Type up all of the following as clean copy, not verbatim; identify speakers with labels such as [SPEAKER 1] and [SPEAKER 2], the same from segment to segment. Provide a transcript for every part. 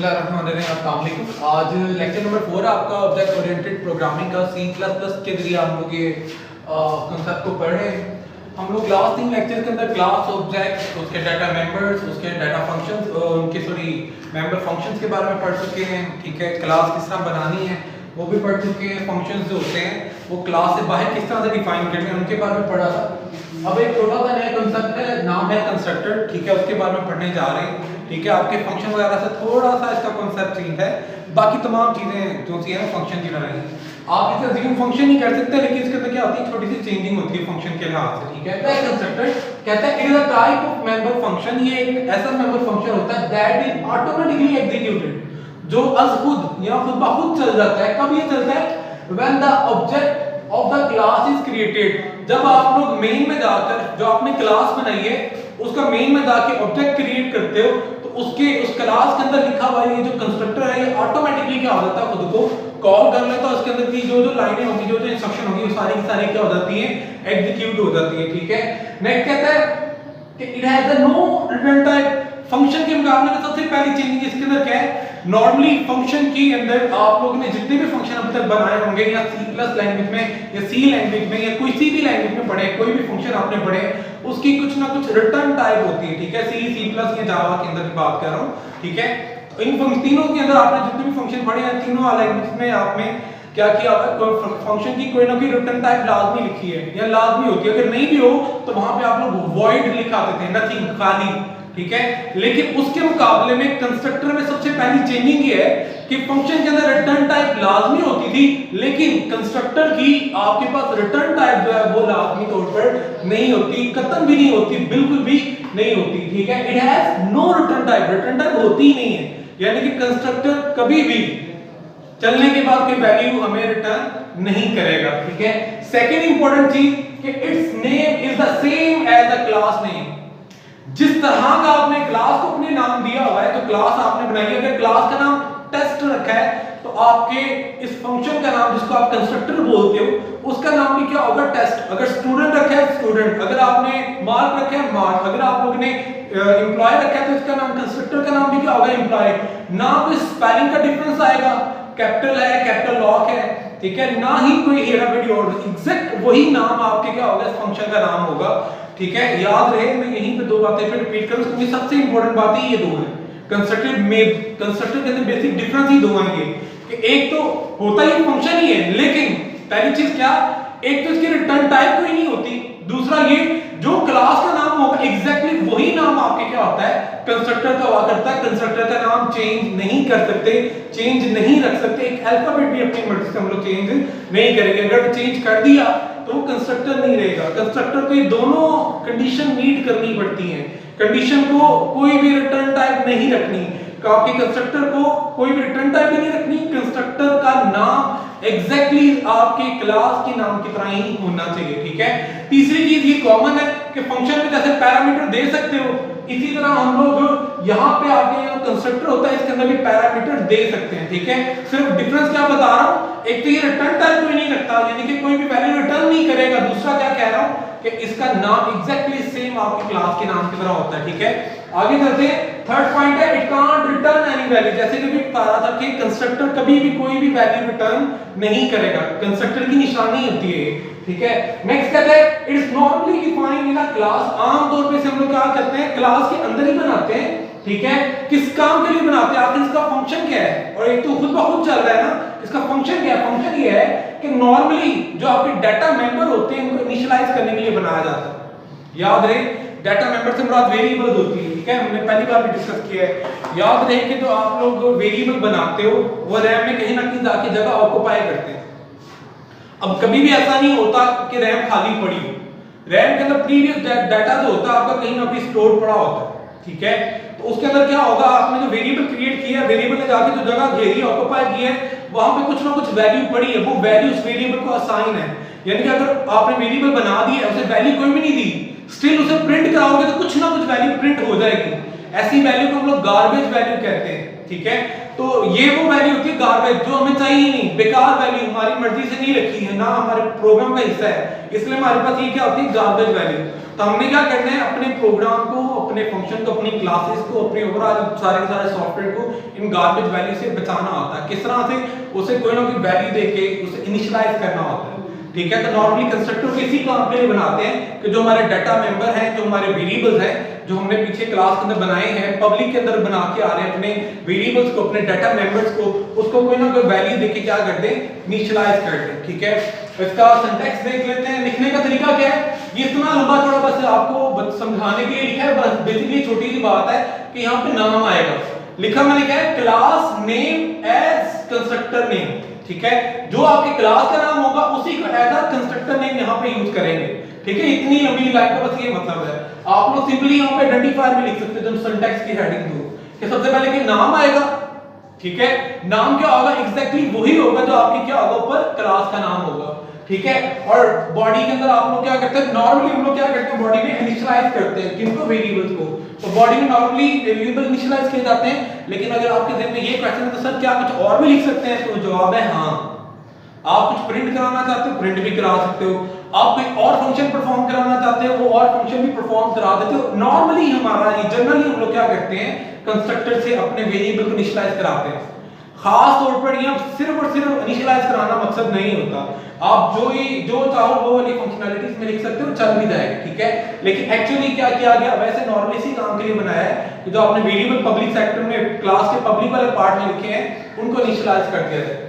[SPEAKER 1] अस्सलाम वालेकुम। आज लेक्चर नंबर 4 है आपका ऑब्जेक्ट ओरिएंटेड प्रोग्रामिंग का C++ के जरिए हम लोग ये कंसेप्ट को पढ़ रहे हैं। हम लोग लास्ट 3 लेक्चर के अंदर क्लास ऑब्जेक्ट, उसके डाटा मेंबर्स, उसके डाटा फंक्शंस, उनके मेंबर फंक्शंस के बारे में पढ़ चुके हैं। ठीक है, क्लास किस तरह बनानी है वो भी पढ़ चुके हैं। फंक्शंस जो होते हैं वो क्लास से बाहर किस तरह से डिफाइन करते हैं उनके बारे में पढ़ा था। अब एक छोटा सा नया कंसेप्ट है, नाम है कंस्ट्रक्टर। ठीक है, उसके बारे में पढ़ने जा रहे हैं। ठीक है, आपके फंक्शन वगैरह से थोड़ा सा इसका कॉन्सेप्ट चेंज है, बाकी तमाम चीजें जो सी है फंक्शन की तरह ही। आप इसे अज्यूम फंक्शन ही कर सकते हैं, लेकिन इसके अंदर क्या होती है, छोटी सी चेंजिंग होती है फंक्शन के लिहाज से। ठीक है, तो कंस्ट्रक्टर कहता है it is a type of member function. ये एक ऐसा मेंबर फंक्शन होता है दैट इज ऑटोमेटिकली एग्जीक्यूटेड, जो अज खुद या खुद ब खुद चल जाता है। कब ये चलता है? When the object of the class is created. जब आप लोग मेन में जाकर जो आपने क्लास बनाई है उसका मेन में जाके ऑब्जेक्ट क्रिएट करते हो, तो उसके उस क्लास के अंदर लिखा हुआ ये जो कंस्ट्रक्टर है ये ऑटोमेटिकली क्या हो जाता है, खुद को कॉल कर लेता है। उसके अंदर की जो जो लाइनें होंगी, जो जो इंस्ट्रक्शन होगी, वो सारी की सारी क्या हो जाती हैं, एग्जीक्यूट हो जाती है। ठीक है, नेक्स्ट कहता है कि it has the no return type. Function के मुकाबले में सबसे पहली चेंज इसके अंदर क्या है, नॉर्मली फंक्शन के अंदर आप लोगों ने जितने भी फंक्शन अब तक बनाए होंगे या C+ लैंग्वेज में या C लैंग्वेज में या कोई सी भी लैंग्वेज में पढ़े, कोई भी फंक्शन आपने पढ़े, उसकी कुछ ना कुछ रिटर्न टाइप होती है। ठीक है, C++ या जावा के अंदर की बात कर रहा हूं। ठीक है, तो इन तीनों के अंदर आपने जितने भी फंक्शन पढ़े हैं, तीनों लैंग्वेज में आपने क्या किया हुआ, फंक्शन की कोई ना कोई रिटर्न टाइप लाजमी लिखी है या लाजमी होती है। अगर नहीं भी हो तो वहां पे आप लोग वॉइड लिखा देते हैं, नथिंग, खाली। ठीक है, लेकिन उसके मुकाबले में कंस्ट्रक्टर में सबसे पहली चेंजिंग ये है कि फंक्शन के अंदर रिटर्न टाइप लाजमी होती थी, लेकिन कंस्ट्रक्टर की आपके पास रिटर्न टाइप जो है वो लाजमी तौर पर नहीं होती, कतई भी नहीं होती, बिल्कुल भी नहीं होती। ठीक है, it has no return type, return type होती ही नहीं है, यानी कि कंस्ट्रक्टर कभी भी चलने के बाद कोई वैल्यू हमें रिटर्न नहीं करेगा। ठीक है, सेकंड इंपॉर्टेंट चीज कि its name is the same as the class name. जिस तरह का आपने क्लास को अपने नाम दिया हुआ है, तो क्लास आपने बनाई है, अगर क्लास का नाम टेस्ट रखा है तो आपके इस फंक्शन का नाम जिसको आप कंस्ट्रक्टर बोलते हो उसका नाम भी क्या होगा, टेस्ट। अगर स्टूडेंट रखा है स्टूडेंट, अगर आपने मार्क रखा है मार्क, अगर आप लोग ने एम्प्लॉय रखा है तो इसका नाम कंस्ट्रक्टर का नाम भी क्या होगा, एम्प्लॉय। ना कोई स्पेलिंग का डिफरेंस आएगा, कैपिटल है कैपिटल लॉक है, ठीक है, ना ही कोई हेराफेरी और एग्जैक्ट वही नाम आपके क्या होगा, इस फंक्शन का नाम होगा। ठीक है, याद रहे, मैं यहीं पे दो बातें फिर रिपीट करूं क्योंकि सबसे इंपॉर्टेंट बात ये दो है। कंस्ट्रक्टर में कंस्ट्रक्टर के अंदर बेसिक डिफरेंस ही दो हैं कि एक तो होता ही फंक्शन ही है, लेकिन पहली चीज क्या, एक तो इसकी रिटर्न टाइप कोई नहीं होती, दूसरा ये जो क्लास का नाम होगा एग्जैक्टली वही नाम आपके क्या होता है, कंस्ट्रक्टर का हुआ करता है। कंस्ट्रक्टर का नाम चेंज नहीं कर सकते, चेंज नहीं रख सकते, एक अल्फाबेट भी अपनी मर्जी से हम लोग चेंज नहीं करेंगे। अगर चेंज कर दिया तो कंस्ट्रक्टर नहीं रहेगा। कंस्ट्रक्टर को ये दोनों कंडीशन मीट करनी पड़ती हैं। कंडीशन को कोई भी रिटर्न टाइप नहीं रखनी, आपके कंस्ट्रक्टर को कोई भी रिटर्न टाइप नहीं रखनी, कंस्ट्रक्टर का नाम एग्जैक्टली आपके क्लास के नाम की तरह ही होना चाहिए। ठीक है, तीसरी चीज ये कॉमन है कि फंक्शन में जैसे पैरामीटर दे सकते हो, इसी तरह हम लोग यहाँ पे आके कंस्ट्रक्टर होता है इसके अंदर भी पैरामीटर दे सकते हैं। ठीक है, सिर्फ डिफरेंस क्या बता रहा हूँ, एक तो ये रिटर्न टाइप कोई नहीं रखता, यानी कि कोई भी वैल्यू रिटर्न नहीं करेगा। दूसरा क्या कह रहा हूँ कि इसका नाम एग्जैक्टली सेम आपके क्लास के नाम की तरह होता है। ठीक है, आगे चलते हैं। थर्ड पॉइंट है it can't return any value. जैसे कि भी बता रहा था कि कंस्ट्रक्टर कभी भी कोई भी वैल्यू रिटर्न नहीं करेगा, कंस्ट्रक्टर की निशानी होती है। ठीक है, नेक्स्ट कहते हैं it is normally defined in a class. आमतौर पे हम लोग क्या करते हैं, क्लास के अंदर ही बनाते हैं। ठीक है, किस काम के लिए बनाते हैं, आखिर इसका फंक्शन क्या है, और एक तो खुद ब खुद चल रहा है ना, इसका फंक्शन क्या है, फंक्शन ये है कि नॉर्मली जो आपके डाटा मेंबर होते हैं उनको इनिशियलाइज करने के लिए बनाया जाता है। याद रहे, डाटा मेंबर से मुराद वेरिएबल्स होती है। ठीक है, हमने पहली बार भी डिस्कस किया है। याद रहे कि जो आप लोग वेरिएबल बनाते हो वो रैम में कहीं ना कहीं जाके जगह ऑक्यूपाई करते हैं। अब कभी भी ऐसा नहीं होता कि रैम खाली पड़ी हो, रैम के अंदर प्रीवियस डाटा जो होता है आपका कहीं ना कहीं स्टोर पड़ा होता है। ठीक है, तो उसके अंदर क्या होगा, आपने जो वेरिएबल क्रिएट किया है, वेरिएबल ने जाके जो जगह घेरी ऑक्यूपाई की है, वहां पे कुछ ना कुछ वैल्यू पड़ी है, वो वैल्यू उस वेरिएबल को असाइन है। यानी कि अगर आपने वेरिएबल बना दी है, उसे वैल्यू कोई भी नहीं दी, स्टिल उसे प्रिंट कराओगे तो कुछ ना कुछ वैल्यू प्रिंट हो जाएगी। ऐसी वैल्यू को हम लोग गार्बेज वैल्यू कहते हैं, ठीक है। तो ये वो वैल्यू होती है गार्बेज, जो हमें चाहिए ही नहीं, बेकार वैल्यू, हमारी मर्जी से नहीं रखी है, ना हमारे प्रोग्राम का हिस्सा है, इसलिए हमारे पास ये क्या होती है, गार्बेज वैल्यू। तो हमने क्या करना है, अपने प्रोग्राम को, अपने फंक्शन को, अपनी क्लासेस को, अपने ओवरऑल सारे के सारे सॉफ्टवेयर को इन गार्बेज वैल्यू से बचाना होता है। किस तरह से, उसे कोई ना कोई वैल्यू देके उसे इनिशियलाइज करना होता है, ठीक है। तो नॉर्मली कंस्ट्रक्टर को इसी काम के लिए बनाते हैं कि जो हमारे डाटा मेंबर हैं, जो हमारे वेरिएबल्स हैं, जो हमने पीछे क्लास के अंदर बनाए हैं, पब्लिक के अंदर बना के आ रहे हैं, अपने वेरिएबल्स को, अपने डाटा मेंबर्स को, उसको कोई ना कोई वैल्यू देके क्या कर दें, इनिशियलाइज कर दें, ठीक है। इसका सिंटैक्स देख लेते हैं। लिखने का तरीका क्या है, ये इतना लंबा चौड़ा बस आपको समझाने के लिए लिखा है, बस बेसिकली छोटी सी बात है कि यहाँ पे नाम आएगा, लिखा मैंने क्या है, class name as constructor name, ठीक है। जो आपके क्लास का नाम होगा उसी को एज अ कंस्ट्रक्टर नेम यहाँ पे यूज करेंगे, ठीक है। इतनी लंबी लाइन का बस ये मतलब है। आप लोग सिंपली यहाँ पे आइडेंटिफायर में लिख सकते हो, जब सिंटैक्स की हेडिंग दो कि सबसे पहले कि नाम आएगा, ठीक है। नाम क्या होगा, एग्जैक्टली वही होगा जो आपके क्या होगा, ऊपर क्लास का नाम होगा, ठीक है। और बॉडी के अंदर आप लोग क्या करते हैं, नॉर्मली हम लोग क्या करते हैं, बॉडी में इनिशियलाइज करते हैं किनको, वेरिएबल्स को। तो बॉडी में नॉर्मली वेरिएबल इनिशियलाइज किए जाते हैं, लेकिन अगर आपके दिल में ये क्वेश्चन है तो सर क्या कुछ और भी लिख सकते हैं, तो जवाब है हाँ। आप कुछ प्रिंट कराना चाहते हो, प्रिंट भी करा सकते हो। आप कोई और फंक्शन परफॉर्म कराना चाहते हो, वो और फंक्शन भी परफॉर्म करा देते हो। नॉर्मली हमारा ये जनरली हम लोग क्या करते हैं, कंस्ट्रक्टर से अपने वेरिएबल को इनिशियलाइज कराते हैं। खास तौर पर यहाँ सिर्फ और सिर्फ इनिशियलाइज कराना मकसद नहीं होता, आप जो चाहो वो वाली फंक्शनैलिटीज में लिख सकते हो, चल भी जाएगा, ठीक है। लेकिन एक्चुअली क्या किया गया, वैसे नॉर्मली इसी काम के लिए बनाया है कि जो आपने वेरिएबल पब्लिक सेक्टर में क्लास के पब्लिक वाले पार्ट में लिखे हैं उनको इनिशियलाइज कर दिया जाए।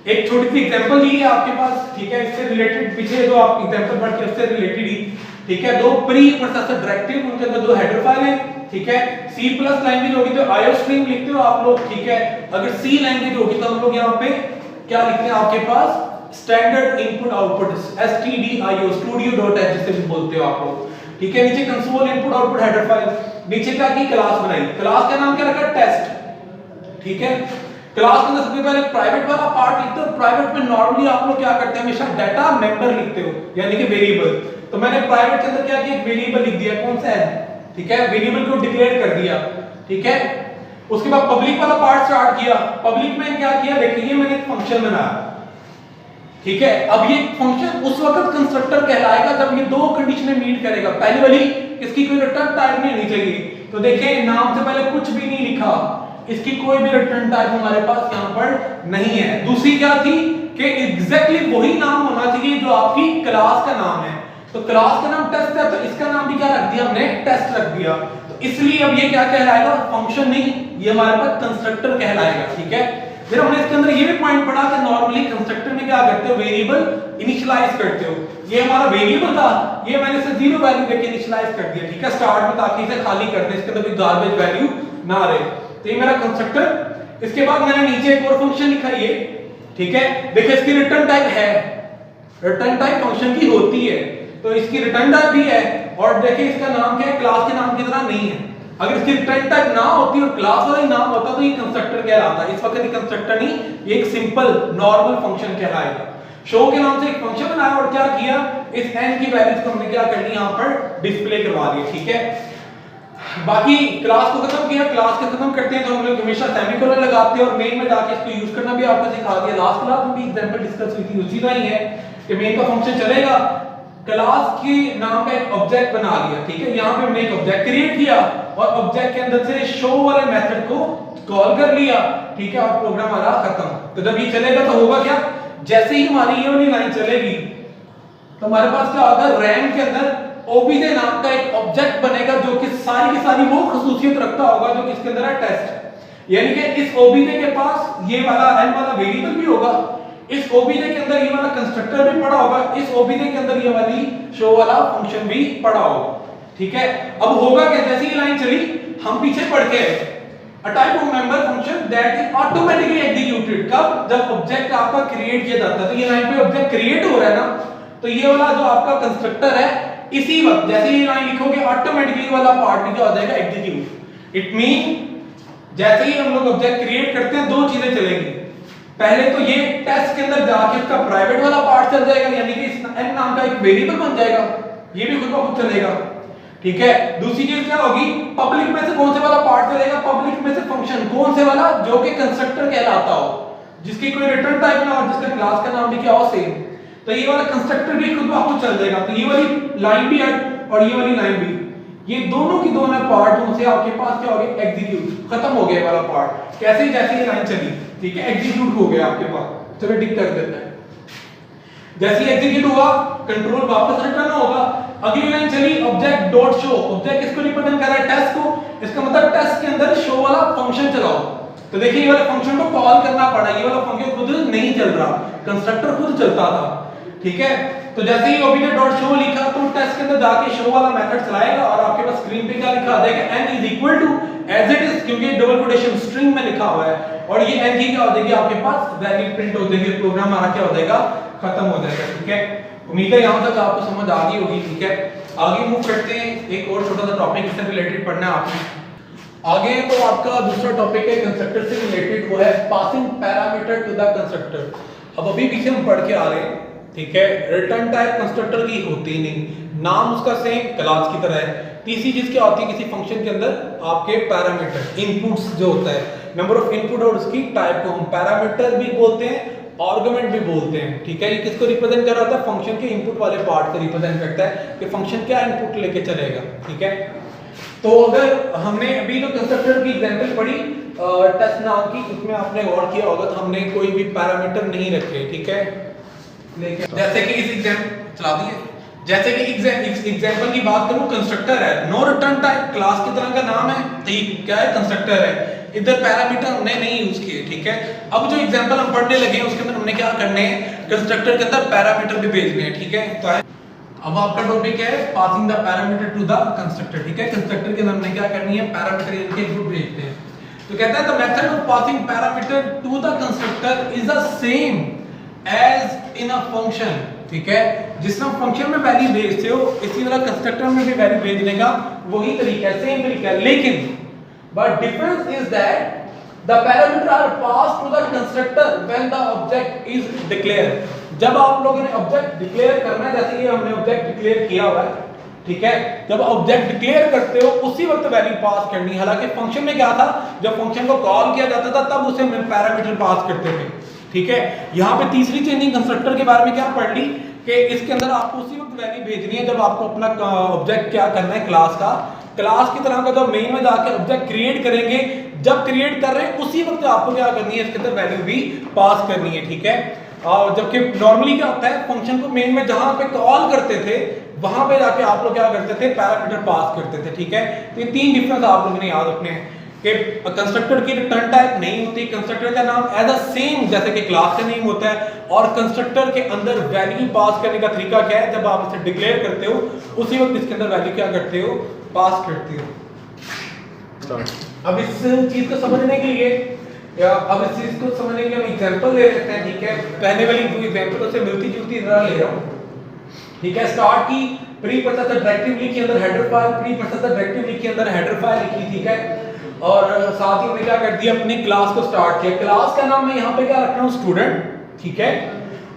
[SPEAKER 1] एक छोटी सी एग्जांपल दी है आपके पास, ठीक है। इससे रिलेटेड पीछे जो आप एग्जांपल पढ़ के उससे रिलेटेड ही, ठीक है। दो प्री प्रोसेसर डायरेक्टिव, उनके अंदर दो हेडर फाइल है, ठीक है। C+ लैंग्वेज होगी तो IO स्ट्रीम लिखते हो आप लोग, ठीक है। अगर C लैंग्वेज होगी तो हम लोग यहाँ पे क्या लिखते हैं, आपके पास standard input output, STDIO, studio.h जिसे भी बोलते हो आप लोग, ठीक है। नीचे console input output header file, नीचे क्या की क्लास बनाई, क्लास का नाम क्या रखा, टेस्ट, ठीक है। क्लास के अंदर सबसे पहले प्राइवेट वाला पार्ट लिखते हो। प्राइवेट में नॉर्मली आप लोग क्या करते हैं, हमेशा डाटा मेंबर लिखते हो, यानी कि वेरिएबल। तो मैंने प्राइवेट के अंदर क्या किया, एक वेरिएबल लिख दिया, कौन सा है, ठीक है, वेरिएबल को डिक्लेयर कर दिया, ठीक है। उसके बाद पब्लिक वाला पार्ट स्टार्ट किया। पब्लिक में क्या किया, देखिए मैंने एक फंक्शन बनाया, ठीक है। अब ये फंक्शन उस वक्त कंस्ट्रक्टर कहलाएगा जब ये दो कंडीशनें मीट करेगा। पहली वाली, इसकी कोई रिटर्न टाइप नहीं होनी चाहिए, तो देखिए नाम से पहले कुछ भी नहीं लिखा, इसकी कोई भी रिटर्न टाइप हमारे पास यहाँ पर नहीं है। दूसरी क्या थी कि एग्जैक्टली वही नाम होना चाहिए जो आपकी क्लास का नाम है। तो क्लास का नाम टेस्ट है, तो इसका नाम भी क्या रख दिया हमने, टेस्ट रख दिया। तो इसलिए अब ये क्या कहलाएगा, फंक्शन नहीं, ये हमारे पास कंस्ट्रक्टर कहलाएगा, ठीक है। फिर हमने इसके अंदर ये भी पॉइंट पढ़ा कि नॉर्मली कंस्ट्रक्टर में क्या करते हो, वेरिएबल इनिशियलाइज करते हो। ये हमारा वेरिएबल था, ये मैंने इसे 0 वैल्यू देके इनिशियलाइज कर दिया, ठीक है, स्टार्ट में, ताकि इसे खाली कर दें, इसके अंदर कोई गार्बेज वैल्यू ना रहे। तो ये मेरा कंस्ट्रक्टर। इसके बाद मैंने नीचे एक और फंक्शन लिखा है, ठीक है। देखिए इसकी रिटर्न टाइप है, रिटर्न टाइप फंक्शन की होती है, तो इसकी रिटर्न टाइप भी है। और देखिए इसका नाम क्या है, क्लास के नाम की तरह नहीं है। अगर इसकी रिटर्न टाइप ना होती और क्लास वाला ही नाम होता तो ये कंस्ट्रक्टर कहलाता है। इस वक्त ये कंस्ट्रक्टर नहीं, ये एक सिंपल नॉर्मल फंक्शन कहलाएगा। शो के नाम से एक फंक्शन बनाया और क्या किया, इस n की वैल्यूज को हमने क्या कर ली, यहाँ पर डिस्प्ले करवा दी, ठीक है। बाकी क्लास को खत्म किया। क्लास के खत्म करते हैं तो हम लोग हमेशा सेमीकोलन लगाते हैं और मेन में जाके इसको यूज करना भी आपको सिखा दिया। लास्ट क्लास में भी एग्जांपल डिस्कस हुई थी, उसी तरह ही है कि मेन का फंक्शन चलेगा, क्लास के नाम का एक ऑब्जेक्ट बना लिया, ठीक है। यहाँ पे हमने एक ऑब्जेक्ट क्रिएट किया और ऑब्जेक्ट के अंदर से शो वाले मेथड को कॉल कर लिया, ठीक है, और प्रोग्राम हमारा खत्म। तो जब ये चलेगा तो होगा क्या, जैसे ही हमारी ये वाली लाइन चलेगी तो हमारे पास क्या होगा, रैम के अंदर ओबीजे नाम का एक ऑब्जेक्ट बनेगा जो कि सारी की सारी वो खसूसियत रखता होगा जो किसके अंदर है, टेस्ट। यानी कि इस ओबीजे के पास ये वाला n वाला वेरिएबल भी होगा, इस ओबीजे के अंदर ये वाला कंस्ट्रक्टर भी पड़ा होगा, इस ओबीजे के अंदर ये वाली शो वाला फंक्शन भी पड़ा होगा, ठीक है। अब होगा क्या, जैसे ही लाइन चली हम पीछे पढ़ के a type of member function that is automatically executed, कब, जब ऑब्जेक्ट आपका क्रिएट किया जाता है। तो ये लाइन पे ऑब्जेक्ट क्रिएट हो रहा है ना, तो ये वाला जो आपका कंस्ट्रक्टर है इसी वक्त जैसे ये लाइन लिखोगे ऑटोमेटिकली वाला पार्ट भी क्या हो जाएगा, एग्जीक्यूट। इट मीन जैसे ही हम लोग ऑब्जेक्ट क्रिएट करते हैं दो चीजें चलेंगी। पहले तो ये टेस्ट के अंदर जाके इसका प्राइवेट वाला पार्ट चल जाएगा, यानी कि इस n नाम का एक वेरिएबल बन जाएगा, ये भी खुद ब खुद चलेगा, ठीक है। दूसरी चीज क्या होगी, पब्लिक में से कौन से वाला कौन से वाला? जो कि कंस्ट्रक्टर कहलाता हो, जिसकी कोई रिटर्न टाइप ना हो, जिसका क्लास का नाम भी क्या हो, सेम। तो ये वाला कंस्ट्रक्टर भी खुद आपको चल जाएगा। तो ये वाली लाइन भी है और ये वाली लाइन भी, ये दोनों की दोनों पार्ट से आपके पास क्या हो गया? एग्जीक्यूट, खत्म हो गया वाला पार्ट। कैसे? जैसे ये लाइन चली, ठीक है, एग्जीक्यूट हो गया आपके पास। चलो टिक कर देते हैं। जैसे ही एग्जीक्यूट हुआ, कंट्रोल वापस रिटर्न होगा। अगली लाइन चली, ऑब्जेक्ट डॉट शो। ऑब्जेक्ट किसको रिप्रेजेंट कर रहा है? टेस्ट को। इसका मतलब टेस्ट के अंदर शो वाला फंक्शन चलाओ। तो देखिए ये वाला फंक्शन को कॉल करना पड़ा, ये वाला फंक्शन खुद नहीं चल रहा, कंस्ट्रक्टर खुद चलता था, ठीक है। तो जैसे ही ऑब्जेक्ट डॉट शो लिखा तो टेस्ट के अंदर जाके शो वाला मेथड चलाएगा और आपके पास स्क्रीन पे क्या लिखा आ जाएगा? n is equal to as it is, क्योंकि डबल कोटेशन स्ट्रिंग में लिखा हुआ है, और ये n की क्या हो जाएगी आपके पास? वैल्यू प्रिंट हो जाएगी, प्रोग्राम हमारा क्या हो जाएगा? खत्म हो जाएगा, ठीक है। उम्मीद है यहां तक आपको समझ आ गई होगी, ठीक है। आगे मूव करते हैं, एक और छोटा सा टॉपिक इससे रिलेटेड पढ़ना है आपने। आगे तो आपका दूसरा टॉपिक है कंस्ट्रक्टर से रिलेटेड, वो है passing parameter to the constructor. अब अभी पीछे हम पढ़ के आ रहे हैं, ठीक है। रिटर्न टाइप कंस्ट्रक्टर की होती ही नहीं, नाम उसका सेम क्लास की तरह है। तीसरी चीज क्या होती है किसी फंक्शन के अंदर? आपके पैरामीटर, इनपुट्स जो होता है, नंबर ऑफ इनपुट और उसकी टाइप को हम पैरामीटर भी बोलते हैं, आर्गुमेंट भी बोलते हैं, ठीक है। ये किसको रिप्रेजेंट कर रहा था? फंक्शन के इनपुट वाले पार्ट को रिप्रेजेंट करता है कि फंक्शन क्या इनपुट लेके चलेगा, ठीक है। तो अगर हमने अभी जो कंस्ट्रक्टर की एग्जांपल पढ़ी टेस्ट नाम की, उसमें आपने गौर किया होगा तो हमने कोई भी पैरामीटर नहीं रखे, ठीक है। जैसे कि इस एग्जांपल चला दिए, जैसे कि एग्जांपल की बात करूं, कंस्ट्रक्टर है, नो रिटर्न टाइप, क्लास की तरह का नाम है, तो ये क्या है? कंस्ट्रक्टर है। इधर पैरामीटर हमने नहीं यूज किए, ठीक है। अब जो एग्जांपल हम पढ़ने लगे हैं उसके अंदर हमने क्या करने हैं? कंस्ट्रक्टर के अंदर पैरामीटर भी भेजने हैं, ठीक है। तो अब आपका टॉपिक है passing the parameter to the constructor, ठीक है। कंस्ट्रक्टर के अंदर हमने क्या करनी है? पैरामीटर इनके इनपुट भेजते हैं। तो कहता है the method of passing parameter to the constructor is the same as in a function, ठीक है। जिस तरह फंक्शन में वैल्यू भेजते हो इसी तरह कंस्ट्रक्टर में भी वैल्यू भेजने का वही तरीका है, सेम तरीका है, लेकिन but difference is that the parameter are passed to the constructor when the object is declared. जब आप लोगों ने ऑब्जेक्ट डिक्लेयर करना है, जैसे कि हमने ऑब्जेक्ट डिक्लेयर किया हुआ है, ठीक है। जब ऑब्जेक्ट डिक्लेयर करते हो उसी वक्त वैल्यू पास करनी है। हालांकि फंक्शन में क्या था? जब फंक्शन को कॉल किया जाता था तब उसे हम पैरामीटर पास करते थे, ठीक है। यहाँ पे तीसरी चेंजिंग कंस्ट्रक्टर के बारे में क्या पढ़ ली कि इसके अंदर आपको उसी वक्त वैल्यू भेजनी है जब आपको अपना ऑब्जेक्ट क्या करना है? क्लास की तरह का जब मेन में जाके ऑब्जेक्ट क्रिएट करेंगे, जब क्रिएट कर रहे हैं उसी वक्त आपको क्या करनी है? इसके अंदर वैल्यू भी पास करनी है, ठीक है। और जबकि नॉर्मली क्या होता है? फंक्शन को मेन में जहां पे कॉल करते थे वहां पे जाके आप लोग क्या करते थे? पैरामीटर पास करते थे, ठीक है। तो ये तीन डिफरेंस आप लोगों ने याद रखने हैं कि कंस्ट्रक्टर की रिटर्न टाइप नहीं होती, कंस्ट्रक्टर का नाम एज अ सेम जैसे कि क्लास का नेम होता है, और कंस्ट्रक्टर के अंदर वैल्यू पास करने का तरीका क्या है? जब आप इसे डिक्लेयर करते हो उसी वक्त इसके अंदर वैल्यू क्या करते हो? पास करते हो। अब इस चीज को समझने के लिए अब इस चीज को समझने के लिए हम एग्जांपल ले लेते हैं, ठीक है। पहले वाली दो एग्जांपलों से मिलती जुलती तरह ले रहा हूं, ठीक है। स्टार्ट की प्री प्रोसेसर डायरेक्टिव लिखी, अंदर header file, pre processor directive लिखी, अंदर हेडर फाइल लिखी, ठीक है। और साथ ही हमने क्या कर दिया? अपनी क्लास को स्टार्ट किया। क्लास का नाम मैं यहाँ पे क्या रख रहा हूँ? स्टूडेंट, ठीक है।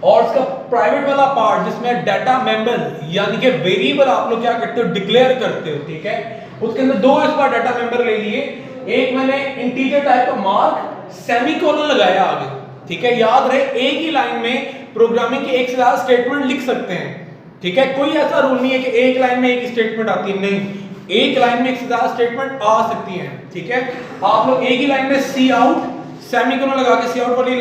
[SPEAKER 1] और उसका प्राइवेट वाला पार्ट जिसमें डाटा मेंबर यानी कि वेरिएबल आप लोग क्या करते हो? डिक्लेयर करते हो, ठीक है। उसके अंदर दो इस बार डाटा मेंबर ले लिए, एक मैंने इंटीजर टाइप का मार्क सेमीकोलन लगाया आगे, ठीक है। याद रहे एक ही लाइन में प्रोग्रामिंग के एक से ज्यादा स्टेटमेंट लिख सकते हैं, ठीक है। कोई ऐसा रूल नहीं है कि एक लाइन में एक स्टेटमेंट आती है, नहीं, एक लाइन में एक से ज्यादा स्टेटमेंट आ सकती हैं, ठीक है। आप लोग एक ही लाइन में सी आउट सेमीकोलन लगा के सी आउट वाली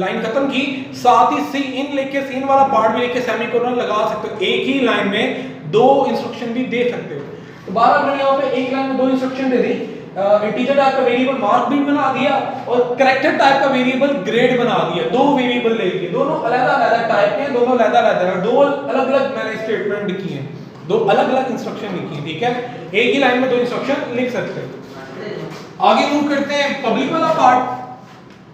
[SPEAKER 1] लाइन खत्म की, साथ ही सी इन लेके सी इन वाला पार्ट भी लेके सेमीकोलन लगा सकते हो। एक ही लाइन में दो इंस्ट्रक्शन भी दे सकते हो। तो 12 मैंने यहाँ पे एक लाइन में दो इंस्ट्रक्शन दे दी, इंटीजर टाइप का वेरिएबल मार्क भी बना दिया और कैरेक्टर टाइप का वेरिएबल ग्रेड बना दिया। दो वेरिएबल ले लिए, दोनों अलग-अलग टाइप के, दोनों अलग-अलग है, दो अलग-अलग मैंने स्टेटमेंट लिखी हैं, दो अलग-अलग इंस्ट्रक्शन लिखी है, ठीक है। एक ही लाइन में दो इंस्ट्रक्शन लिख सकते हैं। आगे मूव करते हैं पब्लिक वाला पार्ट।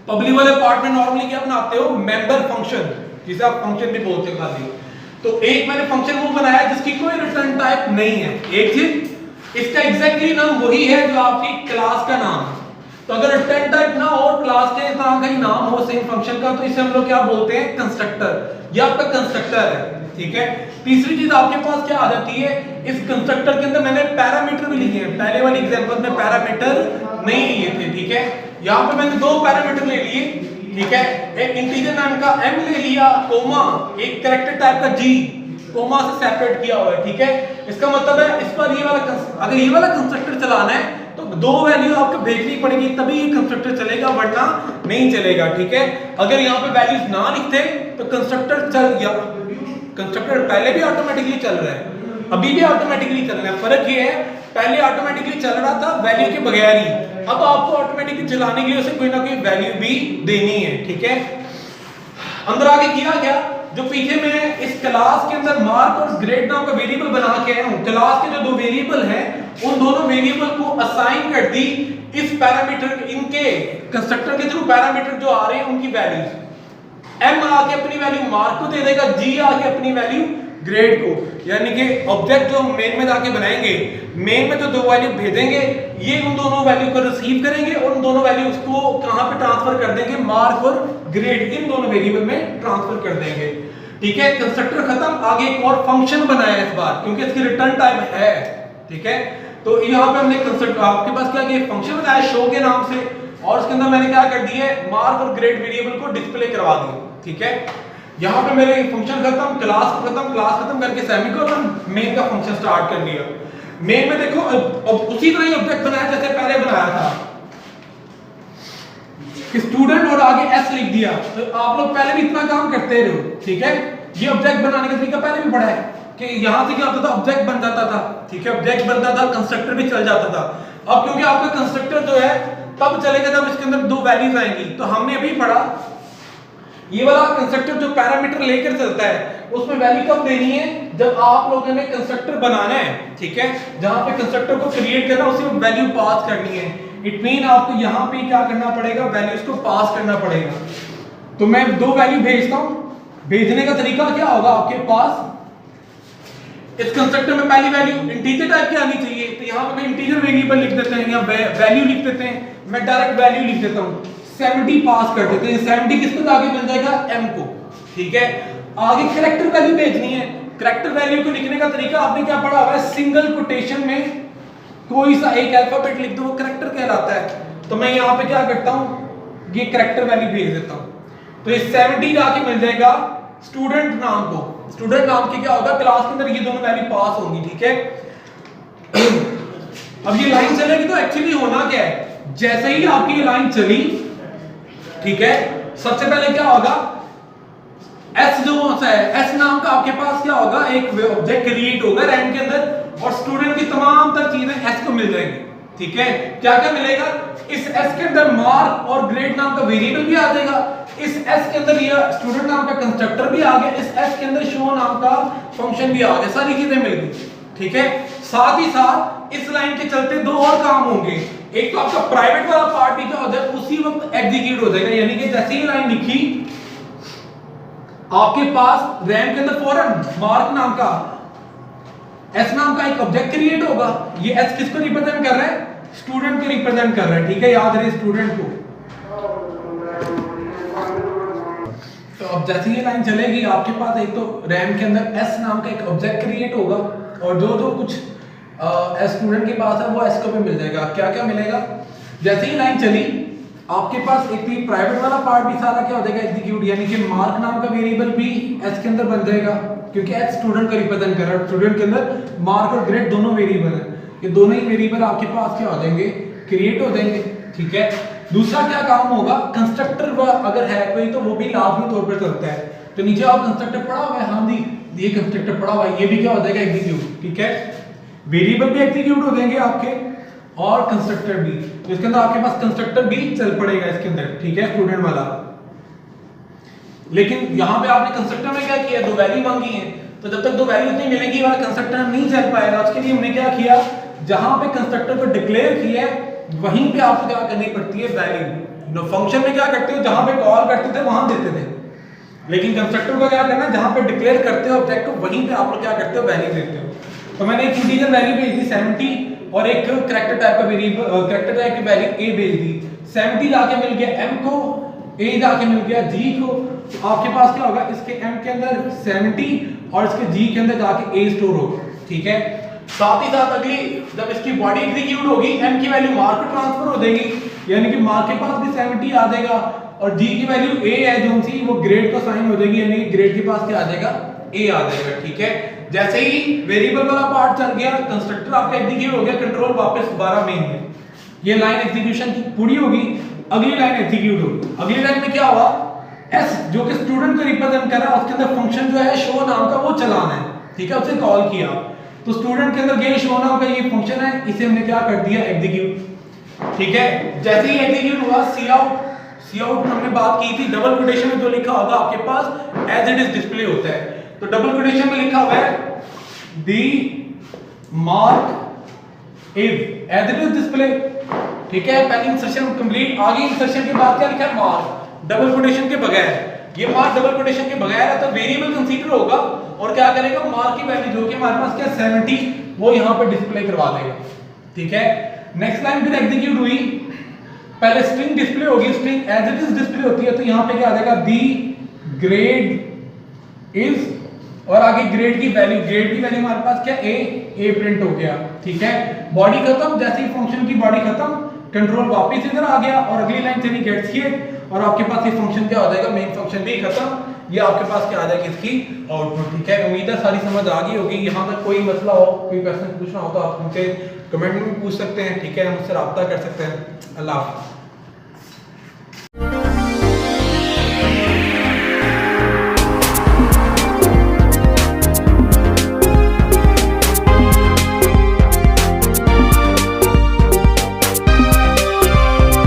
[SPEAKER 1] पब्लिक वाले पार्ट में नॉर्मली क्या बनाते हो? मेंबर फंक्शन, जिसे आप फंक्शन भी बोलते हो खाली। तो एक मैंने फंक्शन वो बनाया जिसकी कोई रिटर्न टाइप नहीं है। एक चीज, इसका एग्जैक्टली नाम वही है जो आपकी क्लास का नाम है। तो अगर रिटर्न टाइप ना हो, क्लास के तरह का ही नाम हो सेम फंक्शन का, तो इसे हम लोग क्या बोलते हैं? कंस्ट्रक्टर। ये आपका कंस्ट्रक्टर है, ठीक है। तीसरी चीज आपके पास क्या आ जाती है, इस कंस्ट्रक्टर के अंदर मैंने पैरामीटर भी लिए हैं। पहले वाली एग्जांपल में पैरामीटर नहीं लिए थे, ठीक है। यहाँ पे मैंने दो पैरामीटर ले लिए, ठीक है। एक इंटीजर नाम का m ले लिया, कोमा एक कैरेक्टर टाइप का g, कोमा से सेपरेट किया हुआ है, ठीक है। इसका मतलब है इस पर ये वाला अगर ये वाला कंस्ट्रक्टर चलाना है तो दो वैल्यू आपको भेजनी पड़ेगी, तभी ये कंस्ट्रक्टर चलेगा, वरना नहीं चलेगा, ठीक है। अगर यहाँ पे वैल्यूज ना लिखते तो कंस्ट्रक्टर चल या कंस्ट्रक्टर पहले भी ऑटोमेटिकली चल रहा है, अभी भी ऑटोमेटिकली चल रहा है। फर्क ये है, पहले ऑटोमेटिकली चल रहा था वैल्यू के बगैर ही, अब आपको ऑटोमेटिकली चलाने के लिए उसे कोई ना कोई वैल्यू भी देनी है, ठीक है। अंदर आगे किया क्या, जो पीछे में इस क्लास के अंदर मार्क और ग्रेड नाम का वेरिएबल बना के आया हूं, क्लास के जो दो वेरिएबल हैं उन दोनों वेरिएबल को असाइन कर दी इस पैरामीटर, इनके कंस्ट्रक्टर के थ्रू पैरामीटर जो आ रहे हैं उनकी वैल्यूज। m आके अपनी वैल्यू मार्क को दे देगा, g आके अपनी वैल्यू ग्रेड को, यानी कि ऑब्जेक्ट जो मेन में जाके बनाएंगे, मेन में जो दो वैल्यू भेजेंगे ये उन दोनों वैल्यू को रिसीव करेंगे और उन दोनों वैल्यूज को कहां पे ट्रांसफर कर देंगे, मार्क और ग्रेड इन दोनों वेरिएबल में ट्रांसफर कर देंगे, ठीक है। कंस्ट्रक्टर खत्म, आगे एक और फंक्शन बनाया इस बार क्योंकि इसकी रिटर्न टाइम है, ठीक है। तो यहाँ पे हमने कंस्ट्रक्टर आपके पास क्या किया, फंक्शन बनाया शो के नाम से, और उसके अंदर मैंने क्या कर दिया है, मार्क और ग्रेड वेरिएबल को डिस्प्ले करवा दिया, ठीक है। यहाँ पे मेरे फंक्शन खत्म, क्लास खत्म करके सेमीकोलन मेन का फंक्शन स्टार्ट कर लिया। मेन में देखो अब उसी तरह ही ऑब्जेक्ट बनाया जैसे पहले बनाया था, स्टूडेंट और आगे एस लिख दिया। तो आप लोग पहले भी इतना काम करते रहे हो, ठीक है। ये ऑब्जेक्ट बनाने का तरीका पहले भी पढ़ा है कि यहां से क्या होता था, ऑब्जेक्ट बन जाता था, ठीक है, ऑब्जेक्ट बनता था, कंस्ट्रक्टर भी चल जाता था। अब क्योंकि आपका कंस्ट्रक्टर जो है तब चलेगा जब इसके अंदर दो वैल्यूज आएंगी, तो हमने अभी पढ़ा ये वाला कंस्ट्रक्टर जो पैरामीटर लेकर चलता है उसमें वैल्यू कब देनी है, जब आप लोगों ने कंस्ट्रक्टर बनाना है, ठीक है। जहां पे कंस्ट्रक्टर को क्रिएट करना उसी में वैल्यू पास करनी है। इट मीन आपको यहां पे क्या करना पड़ेगा, वैल्यूज को पास करना पड़ेगा। तो मैं दो वैल्यू भेजता हूं, भेजने का तरीका क्या होगा आपके पास, इस कंस्ट्रक्टर में पहली वैल्यू इंटीजर टाइप की आनी चाहिए, तो यहां पे मैं इंटीजर वेरिएबल लिख देते हैं या वैल्यू लिख देते हैं, मैं डायरेक्ट वैल्यू लिख देता हूं, 70 पास कर देते हैं। 70 किसको आगे मिल जाएगा, m को, ठीक है। आगे कैरेक्टर वैल्यू भेजनी है, कैरेक्टर वैल्यू को लिखने का तरीका आपने क्या पढ़ा हुआ है, सिंगल कोटेशन में कोई सा एक अल्फाबेट लिख दो, वो कैरेक्टर कहलाता है। तो मैं यहाँ पे क्या करता हूँ, ये कैरेक्टर वैल्यू भेज देता हूँ, तो ये 70 जाके मिल जाएगा स्टूडेंट नाम को। स्टूडेंट नाम की क्या होगा, क्लास के अंदर ये दोनों वैल्यू पास होंगी, ठीक है। अब ये लाइन चलेगी तो एक्चुअली होना क्या है, जैसे ही आपकी ये लाइन चली, ठीक है, सबसे पहले क्या होगा, एस जो है, एस नाम का आपके पास क्या होगा, एक ऑब्जेक्ट क्रिएट होगा रैंक के अंदर, और स्टूडेंट की तमाम तर चीजें एस को मिल जाएंगी, ठीक है। क्या क्या मिलेगा, इस एस के अंदर मार्क और ग्रेड नाम का वेरिएबल भी आ जाएगा, इस एस के अंदर ये स्टूडेंट नाम का कंस्ट्रक्टर भी आ गया, इस एस के अंदर शो नाम का फंक्शन भी आ गया, सारी चीजें मिल गई, ठीक है। साथ ही साथ इस लाइन के चलते दो और काम होंगे, एक तो आपका प्राइवेट वाला पार्ट भी क्या हो जाएगा, उसी वक्त एग्जीक्यूट हो जाएगा, यानी कि जैसे ही लाइन लिखी आपके पास रैम के अंदर फौरन मार्क नाम का एस नाम का एक ऑब्जेक्ट क्रिएट होगा। ये एस किसको रिप्रेजेंट कर रहा है, स्टूडेंट को रिप्रेजेंट कर रहा है, ठीक है, याद रहे स्टूडेंट को। तो अब जैसे ये लाइन चलेगी आपके पास एक तो रैम के अंदर एस नाम का एक ऑब्जेक्ट क्रिएट होगा, और जो जो कुछ एस स्टूडेंट के पास है वो एस को भी मिल जाएगा। क्या क्या मिलेगा, जैसे ही लाइन चली आपके पास एक तो प्राइवेट वाला पार्ट भी सारा क्या हो जाएगा, एग्जीक्यूट, यानी कि मार्क नाम का वेरिएबल भी एस के अंदर बन जाएगा, क्योंकि एस स्टूडेंट को रिप्रेजेंट कर रहा है, स्टूडेंट के अंदर मार्क और ग्रेड दोनों वेरिएबल है, ये दोनों ही वेरिएबल आपके पास क्या हो जाएंगे, क्रिएट हो जाएंगे, ठीक है। दूसरा क्या काम होगा, कंस्ट्रक्टर अगर है कोई तो वो भी लाजमी तौर पर चलता है। तो नीचे आप कंस्ट्रक्टर पढ़ा हुआ है, हाँ जी ये कंस्ट्रक्टर पढ़ा हुआ है, ये भी क्या हो जाएगा, एग्जीक्यूट, ठीक है। वेरिएबल भी एग्जीक्यूट हो जाएंगे आपके और कंस्ट्रक्टर भी, तो इसके अंदर आपके पास कंस्ट्रक्टर भी चल पड़ेगा इसके अंदर, ठीक है, स्टूडेंट वाला। लेकिन यहाँ पे आपने कंस्ट्रक्टर में क्या किया, दो वैल्यू मांगी है, तो जब तक दो वैल्यू नहीं मिलेगी वाला कंस्ट्रक्टर नहीं चल पाएगा। उसके लिए हमने क्या किया, जहां पे कंस्ट्रक्टर को डिक्लेयर किया है वहीं पे आपको क्या करनी पड़ती है, वैल्यू। फंक्शन में क्या करते हो, जहां पे कॉल करते थे वहां देते थे, लेकिन कंस्ट्रक्टर को क्या करना, जहां पे डिक्लेयर करते हो ऑब्जेक्ट को वहीं पे आप लोग क्या करते हो, वैल्यू देते हो। तो मैंने एक इंटीजर वैल्यू भेज दी 70 और एक कैरेक्टर टाइप का वेरिएबल कैरेक्टर टाइप की वैल्यू a भेज दी। 70 जाके मिल गया m को, ए जाके मिल गया जी को, तो आपके पास क्या होगा, इसके एम के अंदर 70 और इसके जी के अंदर जाके ए स्टोर होगा, ठीक है। साथ ही साथ अगली जब इसकी बॉडी एग्जीक्यूट होगी, एम की वैल्यू मार्क को ट्रांसफर हो जाएगी, यानी कि मार्क के पास भी 70 आ जाएगा और जी की वैल्यू ए है जो सी वो ग्रेड को साइन हो जाएगी, यानी कि ग्रेड के पास क्या आ जाएगा, ए आ जाएगा, ठीक है। जैसे ही वेरिएबल वाला पार्ट चल गया, कंस्ट्रक्टर आपका एग्जीक्यूट हो गया, कंट्रोल वापस दोबारा मेन में, ये लाइन एग्जीक्यूशन की पूरी होगी, अगली लाइन एग्जीक्यूट होगी। अगली लाइन में क्या हुआ, एस जो कि स्टूडेंट को रिप्रेजेंट कर रहा है, उसके अंदर फंक्शन जो है शो नाम का वो चलाना है, ठीक है, उसे कॉल किया, तो स्टूडेंट के अंदर गेट शो नाम का ये फंक्शन है, इसे हमने क्या कर दिया, एग्जीक्यूट, ठीक है। जैसे ही एग्जीक्यूट हुआ, सी आउट हमने बात की थी, डबल कोटेशन में जो लिखा होगा आपके पास एज इट इज डिस्प्ले होता है, तो डबल कोटेशन में लिखा हुआ है the mark is as it is display, ठीक है। पहली इंसर्शन कंप्लीट, आगे इंसर्शन के बाद क्या लिखा है, मार्क डबल कोटेशन के बगैर, ये मार्क डबल कोटेशन के बगैर है, तो वेरिएबल कंसीडर होगा और क्या करेगा, मार्क की वैल्यू जो कि हमारे पास क्या 70 वो यहां पे डिस्प्ले करवा देगा, ठीक है। नेक्स्ट लाइन फिर एग्जीक्यूट हुई, पहले स्ट्रिंग डिस्प्ले होगी, string as it is display होती है, तो यहां पे क्या आ जाएगा, दी ग्रेड इज, और आगे ग्रेड की वैल्यू हमारे पास क्या, ए प्रिंट हो गया, ठीक है। बॉडी खत्म, जैसे ही फंक्शन की बॉडी खत्म, कंट्रोल वापस इधर आ गया और अगली लाइन चली गेट्स की, और आपके पास ये फंक्शन क्या हो जाएगा, मेन फंक्शन भी खत्म, ये आपके पास क्या आ जाएगी, इसकी आउटपुट, ठीक है। उम्मीद है सारी समझ आ गई होगी। यहाँ तक कोई मसला हो, कोई क्वेश्चन पूछना हो तो आप मुझसे कमेंट में पूछ सकते हैं, ठीक है, मुझसे रब्ता कर सकते हैं। अल्लाह हाफ़िज़।